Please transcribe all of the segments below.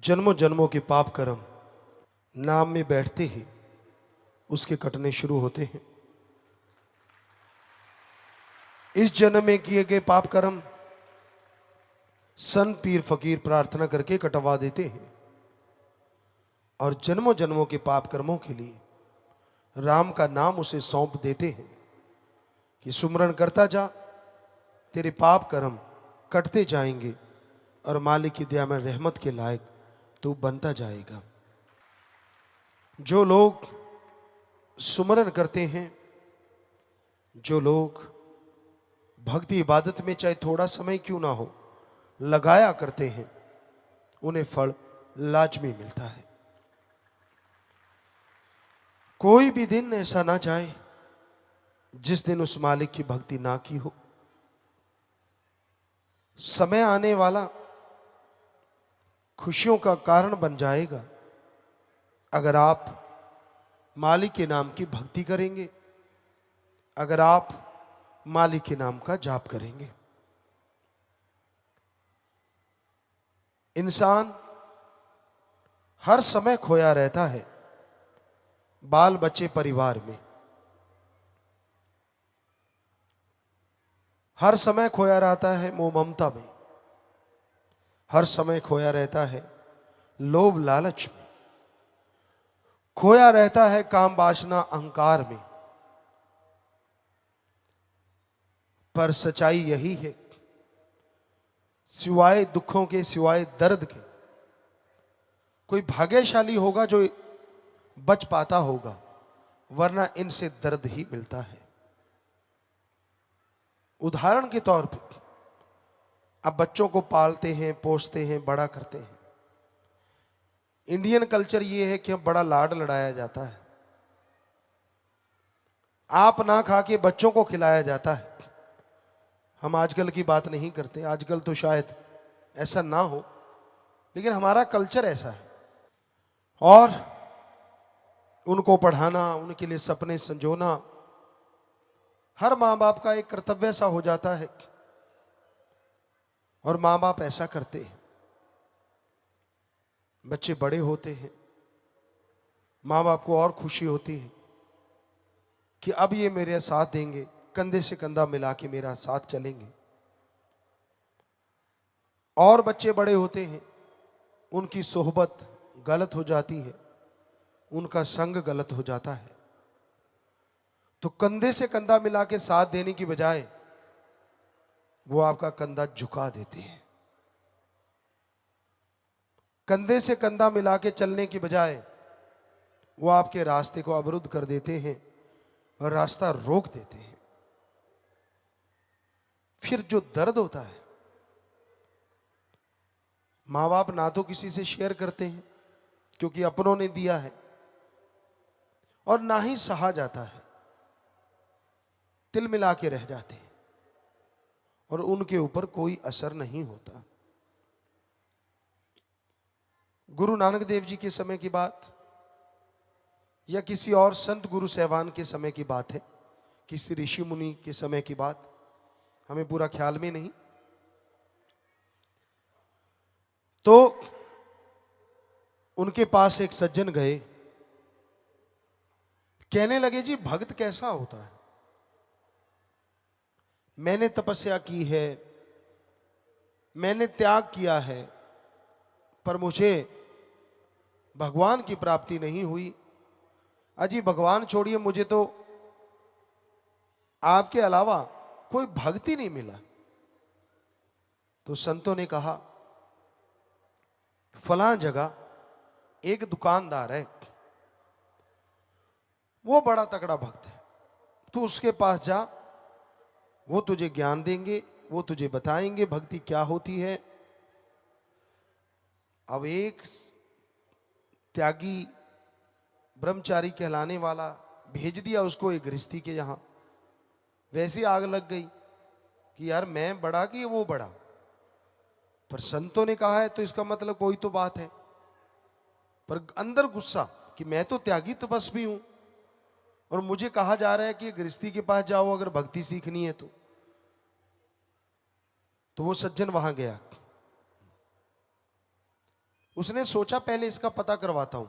जन्मों जन्मों के पाप कर्म नाम में बैठते ही उसके कटने शुरू होते हैं। इस जन्म में किए गए पाप कर्म संत पीर फकीर प्रार्थना करके कटवा देते हैं और जन्मों जन्मों के पाप कर्मों के लिए राम का नाम उसे सौंप देते हैं कि सुमरण करता जा, तेरे पाप कर्म कटते जाएंगे और मालिक की दया में रहमत के लायक तू बनता जाएगा। जो लोग सुमरण करते हैं, जो लोग भक्ति इबादत में चाहे थोड़ा समय क्यों ना हो लगाया करते हैं, उन्हें फल लाजमी मिलता है। कोई भी दिन ऐसा ना जाए जिस दिन उस मालिक की भक्ति ना की हो। समय आने वाला खुशियों का कारण बन जाएगा अगर आप मालिक के नाम की भक्ति करेंगे, अगर आप मालिक के नाम का जाप करेंगे। इंसान हर समय खोया रहता है बाल बच्चे परिवार में, हर समय खोया रहता है मोह ममता में, हर समय खोया रहता है लोभ लालच में, खोया रहता है काम वासना अहंकार में। पर सच्चाई यही है, सिवाय दुखों के, सिवाय दर्द के, कोई भाग्यशाली होगा जो बच पाता होगा, वरना इनसे दर्द ही मिलता है। उदाहरण के तौर पर अब बच्चों को पालते हैं, पोसते हैं, बड़ा करते हैं। इंडियन कल्चर ये है कि अब बड़ा लाड लड़ाया जाता है, आप ना खा के बच्चों को खिलाया जाता है। हम आजकल की बात नहीं करते, आजकल तो शायद ऐसा ना हो, लेकिन हमारा कल्चर ऐसा है। और उनको पढ़ाना, उनके लिए सपने संजोना हर माँ बाप का एक कर्तव्य सा हो जाता है और माँ बाप ऐसा करते हैं। बच्चे बड़े होते हैं, माँ बाप को और खुशी होती है कि अब ये मेरे साथ देंगे, कंधे से कंधा मिला के मेरा साथ चलेंगे। और बच्चे बड़े होते हैं, उनकी सोहबत गलत हो जाती है, उनका संग गलत हो जाता है, तो कंधे से कंधा मिला के साथ देने की बजाय वो आपका कंधा झुका देते हैं। कंधे से कंधा मिला के चलने की बजाय वो आपके रास्ते को अवरुद्ध कर देते हैं और रास्ता रोक देते हैं। फिर जो दर्द होता है, माँ बाप ना तो किसी से शेयर करते हैं क्योंकि अपनों ने दिया है, और ना ही सहा जाता है, तिल मिला के रह जाते हैं और उनके ऊपर कोई असर नहीं होता। गुरु नानक देव जी के समय की बात या किसी और संत गुरु सहवान के समय की बात है, किसी ऋषि मुनि के समय की बात, हमें पूरा ख्याल में नहीं। तो उनके पास एक सज्जन गए, कहने लगे जी भक्त कैसा होता है? मैंने तपस्या की है, मैंने त्याग किया है, पर मुझे भगवान की प्राप्ति नहीं हुई। अजी भगवान छोड़िए, मुझे तो आपके अलावा कोई भक्ति नहीं मिला। तो संतों ने कहा, फलां जगह एक दुकानदार है, वो बड़ा तगड़ा भक्त है, तू उसके पास जा, वो तुझे ज्ञान देंगे, वो तुझे बताएंगे भक्ति क्या होती है। अब एक त्यागी ब्रह्मचारी कहलाने वाला भेज दिया उसको एक गृहस्थी के यहां। वैसी आग लग गई कि यार मैं बड़ा कि वो बड़ा, पर संतों ने कहा है तो इसका मतलब कोई तो बात है। पर अंदर गुस्सा कि मैं तो त्यागी तपस्वी हूं और मुझे कहा जा रहा है कि गृहस्थी के पास जाओ अगर भक्ति सीखनी है तो वो सज्जन वहां गया। उसने सोचा पहले इसका पता करवाता हूं,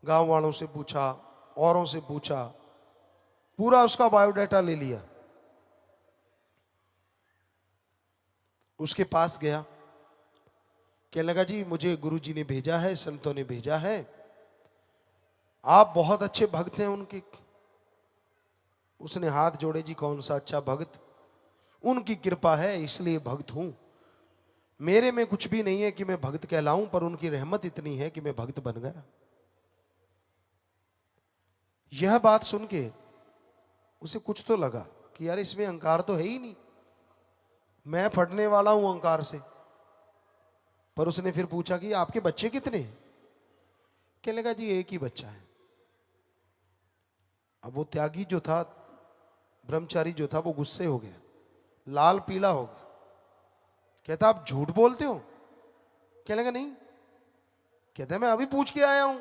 गांव वालों से पूछा, औरों से पूछा, पूरा उसका बायोडाटा ले लिया। उसके पास गया, कहने लगा जी मुझे गुरुजी ने भेजा है, संतों ने भेजा है, आप बहुत अच्छे भक्त हैं उनके। उसने हाथ जोड़े, जी कौन सा अच्छा भक्त, उनकी कृपा है इसलिए भक्त हूं, मेरे में कुछ भी नहीं है कि मैं भक्त कहलाऊं, पर उनकी रहमत इतनी है कि मैं भक्त बन गया। यह बात सुन के उसे कुछ तो लगा कि यार इसमें अहंकार तो है ही नहीं, मैं फटने वाला हूं अहंकार से। पर उसने फिर पूछा कि आपके बच्चे कितने हैं? कहने लगा जी एक ही बच्चा है। अब वो त्यागी जो था, ब्रह्मचारी जो था, वो गुस्से हो गया, लाल पीला हो गया। कहता आप झूठ बोलते हो? कहने लगा नहीं। कहता मैं अभी पूछ के आया हूं,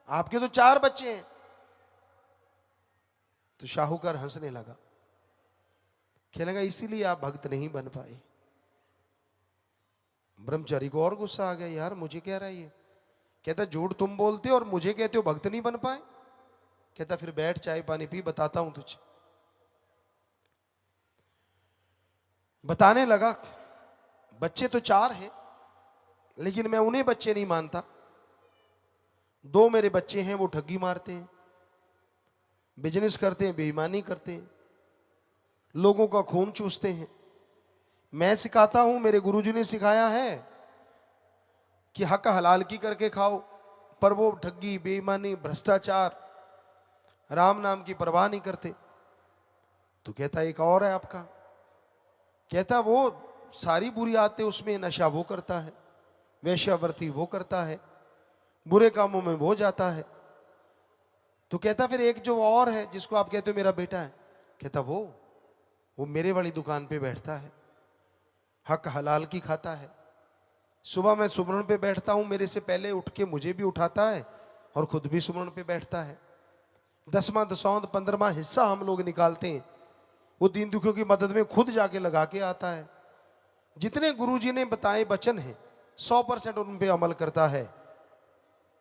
आपके तो 4 बच्चे हैं। तो शाहूकार हंसने लगा, कहने लगा इसीलिए आप भक्त नहीं बन पाए। ब्रह्मचारी को और गुस्सा आ गया, यार मुझे कह रहा है ये। कहता झूठ तुम बोलते हो और मुझे कहते हो भक्त नहीं बन पाए। कहता फिर बैठ चाय पानी पी, बताता हूं तुझे। बताने लगा, बच्चे तो 4 हैं, लेकिन मैं उन्हें बच्चे नहीं मानता। 2 मेरे बच्चे हैं, वो ठगी मारते हैं, बिजनेस करते हैं, बेईमानी करते हैं, लोगों का खून चूसते हैं। मैं सिखाता हूं, मेरे गुरुजी ने सिखाया है कि हक हलाल की करके खाओ, पर वो ठगी, बेईमानी, भ्रष्टाचार, राम नाम की परवाह नहीं करते। तो कहता एक और है आपका। कहता वो सारी बुरी आदतें, उसमें नशा वो करता है, वेश्यावृत्ति वो करता है, बुरे कामों में वो जाता है। तो कहता फिर एक जो और है जिसको आप कहते हो मेरा बेटा है। कहता वो मेरे वाली दुकान पे बैठता है, हक हलाल की खाता है, सुबह मैं सुमरन पे बैठता हूं, मेरे से पहले उठ के मुझे भी उठाता है और खुद भी सुमरन पे बैठता है। 10वां दसौंद 15वां हिस्सा हम लोग निकालते हैं, वो दीन दुखियों की मदद में खुद जाके लगा के आता है। जितने गुरुजी ने बताए वचन हैं 100% उन पे अमल करता है।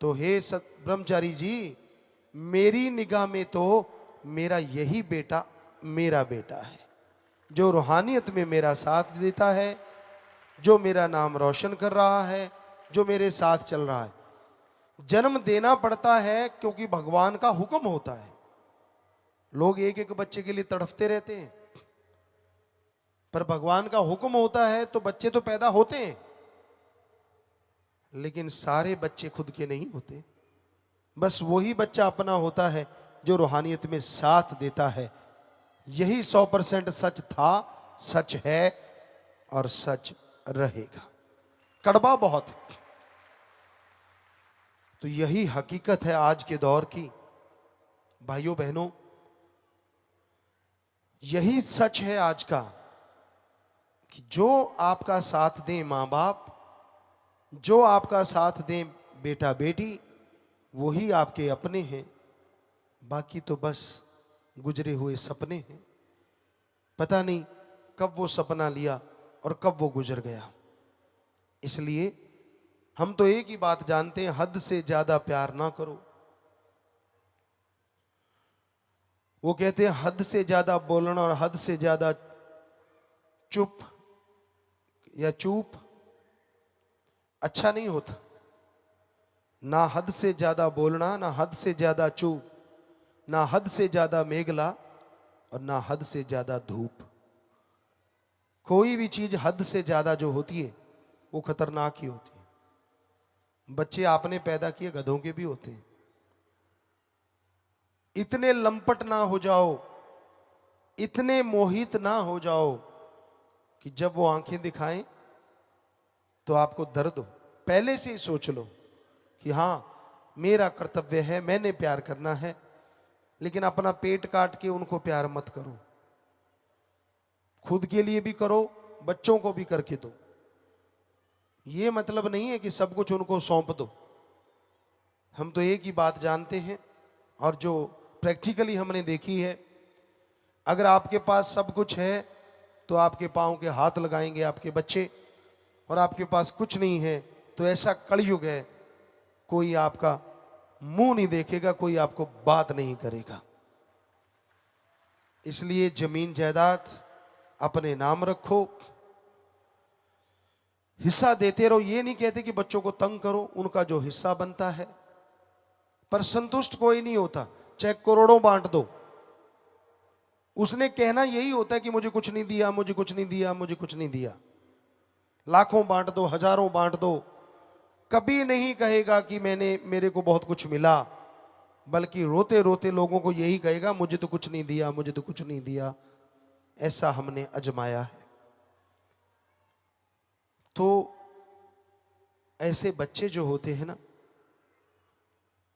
तो हे ब्रह्मचारी जी, मेरी निगाह में तो मेरा यही बेटा मेरा बेटा है, जो रूहानियत में मेरा साथ देता है, जो मेरा नाम रोशन कर रहा है, जो मेरे साथ चल रहा है। जन्म देना पड़ता है क्योंकि भगवान का हुक्म होता है। लोग एक एक बच्चे के लिए तड़फते रहते हैं, पर भगवान का हुक्म होता है तो बच्चे तो पैदा होते हैं, लेकिन सारे बच्चे खुद के नहीं होते। बस वही बच्चा अपना होता है जो रूहानियत में साथ देता है। यही 100% सच था, सच है और सच रहेगा। कड़वा बहुत है, तो यही हकीकत है आज के दौर की। भाइयों बहनों, यही सच है आज का कि जो आपका साथ दें मां बाप, जो आपका साथ दें बेटा बेटी, वही आपके अपने हैं। बाकी तो बस गुजरे हुए सपने हैं। पता नहीं कब वो सपना लिया और कब वो गुजर गया। इसलिए हम तो एक ही बात जानते हैं, हद से ज्यादा प्यार ना करो। वो कहते हैं हद से ज्यादा बोलना और हद से ज्यादा चुप या चूप अच्छा नहीं होता। ना हद से ज्यादा बोलना, ना हद से ज्यादा चुप, ना हद से ज्यादा मेघला और ना हद से ज्यादा धूप। कोई भी चीज हद से ज्यादा जो होती है वो खतरनाक ही होती है। बच्चे आपने पैदा किए गधों के भी होते हैं। इतने लंपट ना हो जाओ, इतने मोहित ना हो जाओ कि जब वो आंखें दिखाएं तो आपको दर्द हो। पहले से ही सोच लो कि हां मेरा कर्तव्य है, मैंने प्यार करना है, लेकिन अपना पेट काट के उनको प्यार मत करो। खुद के लिए भी करो, बच्चों को भी करके दो। ये मतलब नहीं है कि सब कुछ उनको सौंप दो। हम तो एक ही बात जानते हैं और जो प्रैक्टिकली हमने देखी है, अगर आपके पास सब कुछ है तो आपके पांव के हाथ लगाएंगे आपके बच्चे, और आपके पास कुछ नहीं है तो ऐसा कलयुग है, कोई आपका मुंह नहीं देखेगा, कोई आपको बात नहीं करेगा। इसलिए जमीन जायदाद अपने नाम रखो, हिस्सा देते रहो। ये नहीं कहते कि बच्चों को तंग करो, उनका जो हिस्सा बनता है, पर संतुष्ट कोई नहीं होता। चाहे करोड़ों बांट दो, उसने कहना यही होता है कि मुझे कुछ नहीं दिया, मुझे कुछ नहीं दिया, मुझे कुछ नहीं दिया। लाखों बांट दो, हजारों बांट दो, कभी नहीं कहेगा कि मेरे को बहुत कुछ मिला, बल्कि रोते रोते लोगों को यही कहेगा, मुझे तो कुछ नहीं दिया, मुझे तो कुछ नहीं दिया। ऐसा हमने आजमाया है। तो ऐसे बच्चे जो होते हैं ना,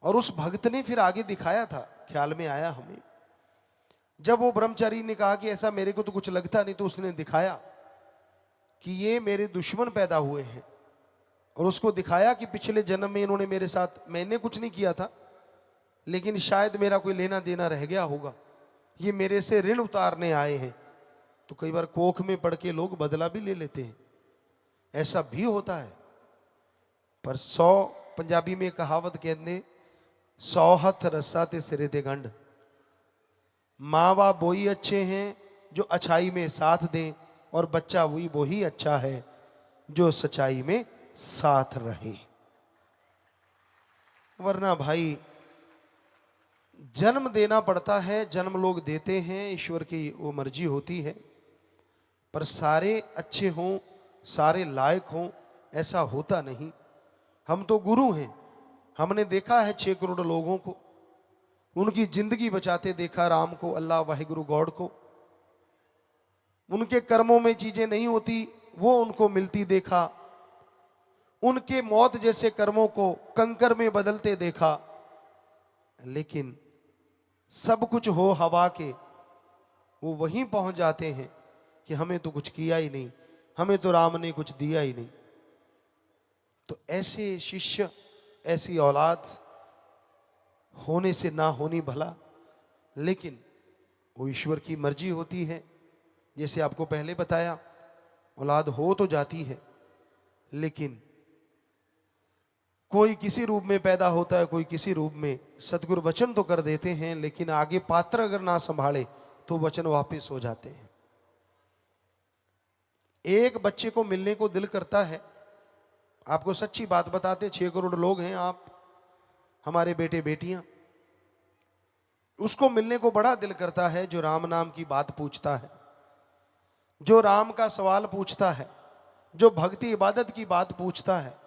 और उस भक्त ने फिर आगे दिखाया था, ख्याल में आया हमें, जब वो ब्रह्मचारी ने कहा कि ऐसा मेरे को तो कुछ लगता नहीं, तो उसने दिखाया कि ये मेरे दुश्मन पैदा हुए हैं, और उसको दिखाया कि पिछले जन्म में इन्होंने मेरे साथ, मैंने कुछ नहीं किया था, लेकिन शायद मेरा कोई लेना देना रह गया होगा, ये मेरे से ऋण उतारने आए हैं। तो कई बार कोख में पड़ के लोग बदला भी ले लेते हैं, ऐसा भी होता है। पर 100 पंजाबी में कहावत कहते, 100 हथ रस्सा ते सिरे ते गंढ। माँ बाप वही अच्छे हैं जो अच्छाई में साथ दें, और बच्चा वही अच्छा है जो सच्चाई में साथ रहे। वरना भाई जन्म देना पड़ता है, जन्म लोग देते हैं, ईश्वर की वो मर्जी होती है, पर सारे अच्छे हों, सारे लायक हों, ऐसा होता नहीं। हम तो गुरु हैं, हमने देखा है 6 करोड़ लोगों को, उनकी जिंदगी बचाते देखा, राम को, अल्लाह वाहिगुरु गॉड को। उनके कर्मों में चीजें नहीं होती, वो उनको मिलती देखा। उनके मौत जैसे कर्मों को कंकर में बदलते देखा। लेकिन सब कुछ हो हवा के, वो वहीं पहुंच जाते हैं कि हमें तो कुछ किया ही नहीं, हमें तो राम ने कुछ दिया ही नहीं। तो ऐसे शिष्य, ऐसी औलाद होने से ना होनी भला, लेकिन वो ईश्वर की मर्जी होती है। जैसे आपको पहले बताया, औलाद हो तो जाती है, लेकिन कोई किसी रूप में पैदा होता है, कोई किसी रूप में। सतगुरु वचन तो कर देते हैं, लेकिन आगे पात्र अगर ना संभाले तो वचन वापस हो जाते हैं। एक बच्चे को मिलने को दिल करता है, आपको सच्ची बात बताते, 6 करोड़ लोग हैं आप, हमारे बेटे बेटियां, उसको मिलने को बड़ा दिल करता है जो राम नाम की बात पूछता है, जो राम का सवाल पूछता है, जो भक्ति इबादत की बात पूछता है,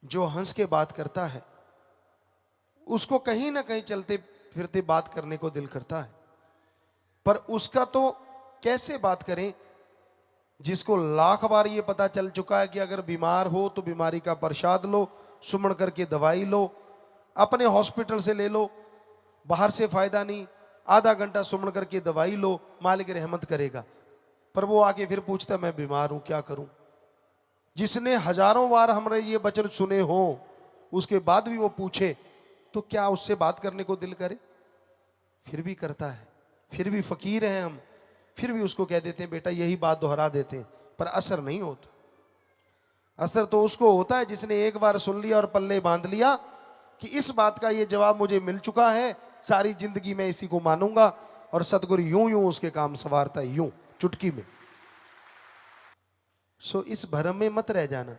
जो हंस के बात करता है। उसको कहीं ना कहीं चलते फिरते बात करने को दिल करता है, पर उसका तो कैसे बात करें जिसको लाख बार ये पता चल चुका है कि अगर बीमार हो तो बीमारी का प्रसाद लो, सुमण करके दवाई लो, अपने हॉस्पिटल से ले लो, बाहर से फायदा नहीं, आधा घंटा सुमण करके दवाई लो, मालिक रहमत करेगा। पर वो आके फिर पूछता मैं बीमार हूं, क्या करूं। जिसने हजारों बार हमने ये वचन सुने हो, उसके बाद भी वो पूछे, तो क्या उससे बात करने को दिल करे? फिर भी करता है। फिर भी फकीर हैं हम, फिर भी उसको कह देते हैं बेटा, यही बात दोहरा देते हैं, पर असर नहीं होता। असर तो उसको होता है जिसने एक बार सुन लिया और पल्ले बांध लिया कि इस बात का ये जवाब मुझे मिल चुका है, सारी जिंदगी मैं इसी को मानूंगा। और सतगुरु यूं यूं उसके काम संवारता है, यूं चुटकी में। सो इस भरम में मत रह जाना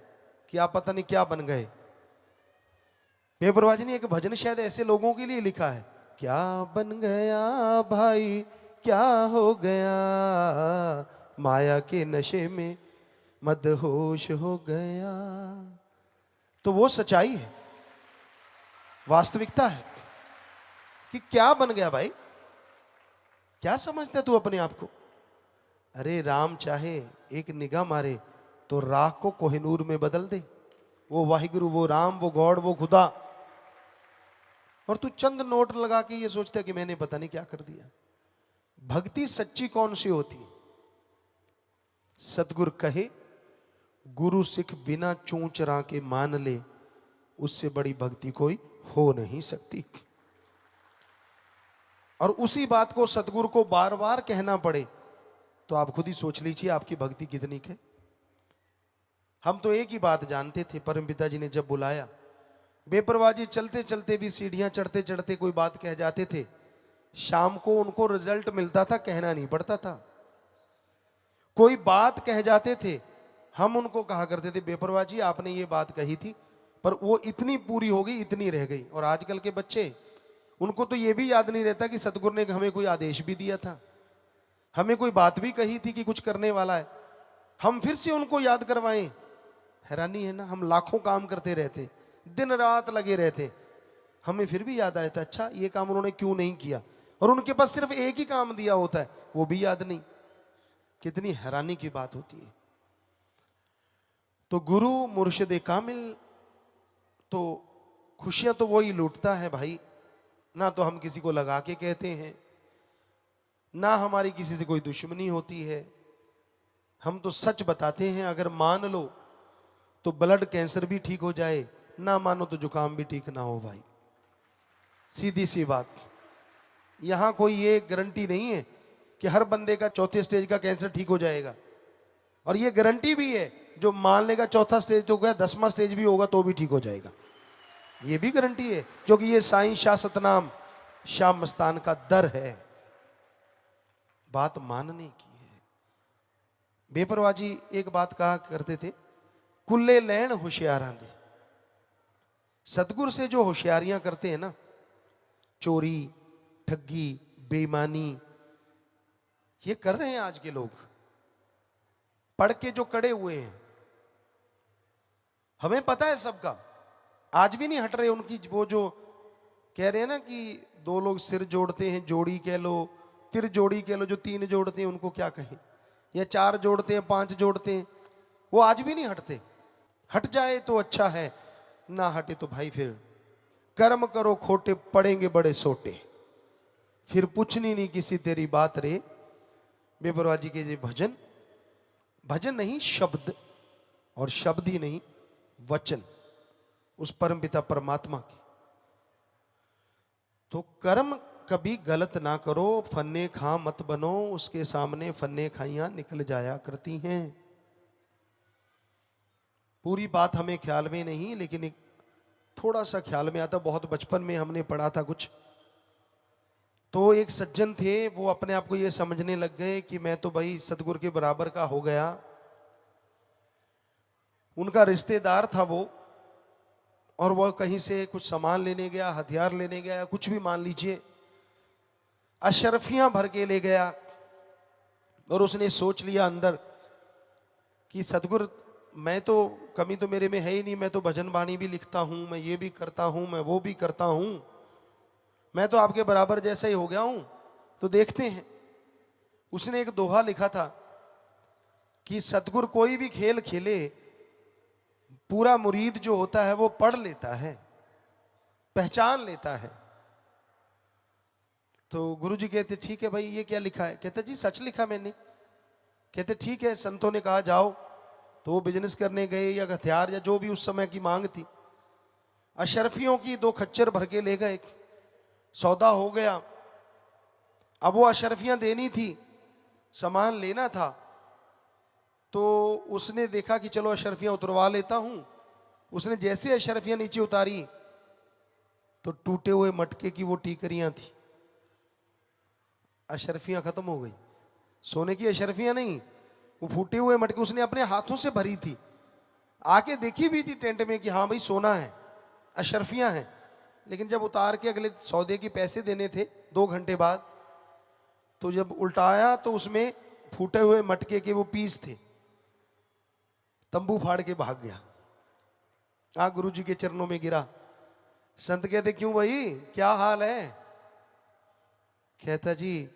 कि आप पता नहीं क्या बन गए। पेपरवाजी ने एक भजन शायद ऐसे लोगों के लिए लिखा है, क्या बन गया भाई, क्या हो गया, माया के नशे में मदहोश हो गया। तो वो सच्चाई है, वास्तविकता है कि क्या बन गया भाई, क्या समझता है तू अपने आप को। अरे राम चाहे एक निगाह मारे तो राख को कोहिनूर में बदल दे। वो वाहिगुरु, वो राम, वो गॉड, वो खुदा, और तू चंद नोट लगा के ये सोचता है कि मैंने पता नहीं क्या कर दिया। भक्ति सच्ची कौन सी होती है? सतगुरु कहे, गुरु सिख बिना चूंच रा के मान ले, उससे बड़ी भक्ति कोई हो नहीं सकती। और उसी बात को सतगुरु को बार बार कहना पड़े तो आप खुद ही सोच लीजिए आपकी भक्ति कितनी है। हम तो एक ही बात जानते थे, परम पिताजी ने जब बुलाया, बेपरवाही चलते चलते भी सीढ़ियां चढ़ते चढ़ते कोई बात कह जाते थे, शाम को उनको रिजल्ट मिलता था, कहना नहीं पड़ता था। कोई बात कह जाते थे, हम उनको कहा करते थे बेपरवाही आपने ये बात कही थी, पर वो इतनी पूरी हो गई, इतनी रह गई। और आजकल के बच्चे, उनको तो ये भी याद नहीं रहता कि सतगुरु ने हमें कोई आदेश भी दिया था, हमें कोई बात भी कही थी कि कुछ करने वाला है, हम फिर से उनको याद करवाएं। हैरानी है ना, हम लाखों काम करते रहते, दिन रात लगे रहते, हमें फिर भी याद आया था अच्छा ये काम उन्होंने क्यों नहीं किया, और उनके पास सिर्फ एक ही काम दिया होता है, वो भी याद नहीं। कितनी हैरानी की बात होती है। तो गुरु मुर्शिद कामिल, तो खुशियां तो वही लूटता है भाई, ना तो हम किसी को लगा के कहते हैं, ना हमारी किसी से कोई दुश्मनी होती है, हम तो सच बताते हैं। अगर मान लो तो ब्लड कैंसर भी ठीक हो जाए, ना मानो तो जुकाम भी ठीक ना हो भाई, सीधी सी बात। यहां कोई ये गारंटी नहीं है कि हर बंदे का चौथे स्टेज का कैंसर ठीक हो जाएगा, और ये गारंटी भी है जो मान लेगा चौथा स्टेज तो गया, 10वां स्टेज भी होगा तो भी ठीक हो जाएगा, ये भी गारंटी है, क्योंकि ये साईं शाह सतनाम शाह मस्तान का दर है, बात मानने की है। बेपरवाजी एक बात कहा करते थे, कुल्ले लैन होशियारां दे। सतगुरु से जो होशियारियां करते हैं ना, चोरी, ठगी, बेईमानी, ये कर रहे हैं आज के लोग, पढ़ के जो कड़े हुए हैं, हमें पता है सबका, आज भी नहीं हट रहे उनकी। वो जो कह रहे हैं ना कि दो लोग सिर जोड़ते हैं, जोड़ी कह लो, तिर जोड़ी कह लो, जो 3 जोड़ते हैं उनको क्या कहें, या 4 जोड़ते हैं, 5 जोड़ते हैं, वो आज भी नहीं हटते। हट जाए तो अच्छा है, ना हटे तो भाई फिर कर्म करो खोटे, पड़ेंगे बड़े सोटे, फिर पूछनी नहीं किसी तेरी बात रे। बेपरवाजी के ये भजन, भजन नहीं शब्द, और शब्द ही नहीं वचन उस परमपिता परमात्मा की। तो कर्म कभी गलत ना करो, फन्ने खा मत बनो, उसके सामने फन्ने खाइयां निकल जाया करती हैं। पूरी बात हमें ख्याल में नहीं, लेकिन एक थोड़ा सा ख्याल में आता, बहुत बचपन में हमने पढ़ा था कुछ। तो एक सज्जन थे, वो अपने आप को ये समझने लग गए कि मैं तो भाई सतगुरु के बराबर का हो गया। उनका रिश्तेदार था वो, और वह कहीं से कुछ सामान लेने गया, हथियार लेने गया, कुछ भी मान लीजिए, अशरफियां भर के ले गया, और उसने सोच लिया अंदर कि सतगुरु मैं तो, कमी तो मेरे में है ही नहीं, मैं तो भजन बाणी भी लिखता हूं, मैं ये भी करता हूं, मैं वो भी करता हूं, मैं तो आपके बराबर जैसा ही हो गया हूं, तो देखते हैं। उसने एक दोहा लिखा था कि सतगुरु कोई भी खेल खेले, पूरा मुरीद जो होता है वो पढ़ लेता है, पहचान लेता है। तो गुरुजी कहते ठीक है भाई, ये क्या लिखा है? कहते जी सच लिखा मैंने। कहते ठीक है, संतों ने कहा जाओ। तो वो बिजनेस करने गए, या हथियार या जो भी उस समय की मांग थी, अशरफियों की 2 खच्चर भर के ले गए, सौदा हो गया। अब वो अशरफियां देनी थी, सामान लेना था, तो उसने देखा कि चलो अशरफियां उतरवा लेता हूं। उसने जैसे अशरफियां नीचे उतारी, तो टूटे हुए मटके की वो टीकरियां थी, अशरफियां खत्म हो गई। सोने की अशरफियां नहीं, वो फूटे हुए मटके उसने अपने हाथों से भरी थी, आके देखी भी थी टेंट में कि हाँ भाई सोना है, अशरफियां हैं। लेकिन जब उतार के अगले सौदे के पैसे देने थे 2 घंटे बाद, तो जब उल्टाया तो उसमें फूटे हुए मटके के वो पीस थे। तंबू फाड़ के भाग गया, गुरु जी के चरणों में गिरा। संत कहते क्यों भाई, क्या हाल है? कहता जी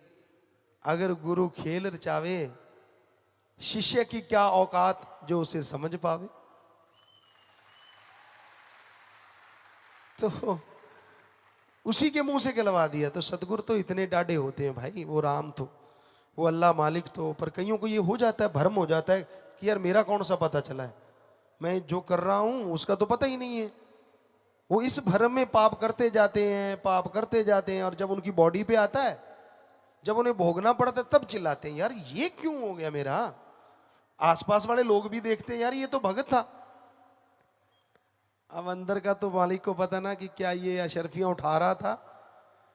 अगर गुरु खेल रचावे, शिष्य की क्या औकात जो उसे समझ पावे। तो उसी के मुंह से कहलवा दिया। तो सतगुरु तो इतने डाढ़े होते हैं भाई, वो राम तो, वो अल्लाह मालिक तो, पर कईयों को ये हो जाता है, भ्रम हो जाता है कि यार मेरा कौन सा पता चला है, मैं जो कर रहा हूं उसका तो पता ही नहीं है। वो इस भ्रम में पाप करते जाते हैं, पाप करते जाते हैं, और जब उनकी बॉडी पे आता है, जब उन्हें भोगना पड़ता है, तब चिल्लाते हैं यार ये क्यों हो गया मेरा। आसपास वाले लोग भी देखते हैं यार ये तो भगत था। अब अंदर का तो मालिक को पता ना कि क्या ये अशरफियां उठा रहा था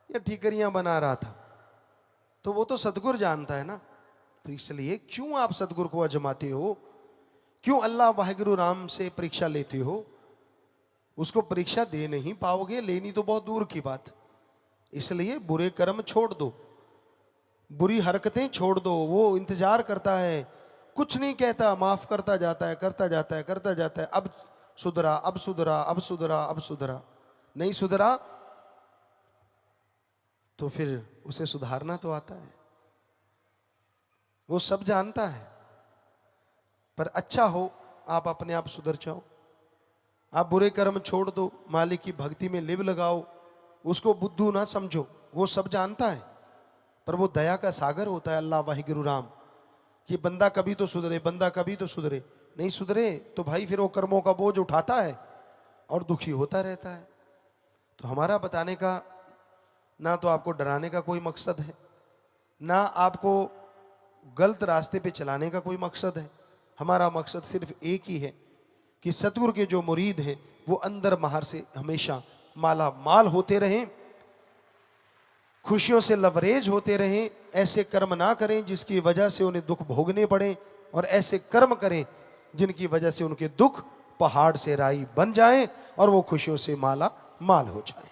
या ठीकरियां बना रहा था, तो वो तो सतगुरु जानता है ना। तो इसलिए क्यों आप सतगुरु को अजमाते हो, क्यों अल्लाह वाहिगुरु राम से परीक्षा लेते हो? उसको परीक्षा दे नहीं पाओगे, लेनी तो बहुत दूर की बात। इसलिए बुरे कर्म छोड़ दो, बुरी हरकतें छोड़ दो। वो इंतजार करता है, कुछ नहीं कहता, माफ करता जाता है, करता जाता है, करता जाता है। अब सुधरा, अब सुधरा, अब सुधरा, अब सुधरा, नहीं सुधरा तो फिर उसे सुधारना तो आता है, वो सब जानता है। पर अच्छा हो आप अपने आप सुधर जाओ, आप बुरे कर्म छोड़ दो, मालिक की भक्ति में लिव लगाओ। उसको बुद्धू ना समझो, वो सब जानता है, पर वो दया का सागर होता है अल्लाह वाहिगुरु राम, कि बंदा कभी तो सुधरे, बंदा कभी तो सुधरे। नहीं सुधरे तो भाई फिर वो कर्मों का बोझ उठाता है और दुखी होता रहता है। तो हमारा बताने का ना तो आपको डराने का कोई मकसद है, ना आपको गलत रास्ते पे चलाने का कोई मकसद है। हमारा मकसद सिर्फ एक ही है कि सतगुरु के जो मुरीद हैं वो अंदर बाहर से हमेशा माला माल होते रहें, खुशियों से लबरेज होते रहें। ऐसे कर्म ना करें जिसकी वजह से उन्हें दुख भोगने पड़े, और ऐसे कर्म करें जिनकी वजह से उनके दुख पहाड़ से राई बन जाएं और वो खुशियों से माला माल हो जाएं।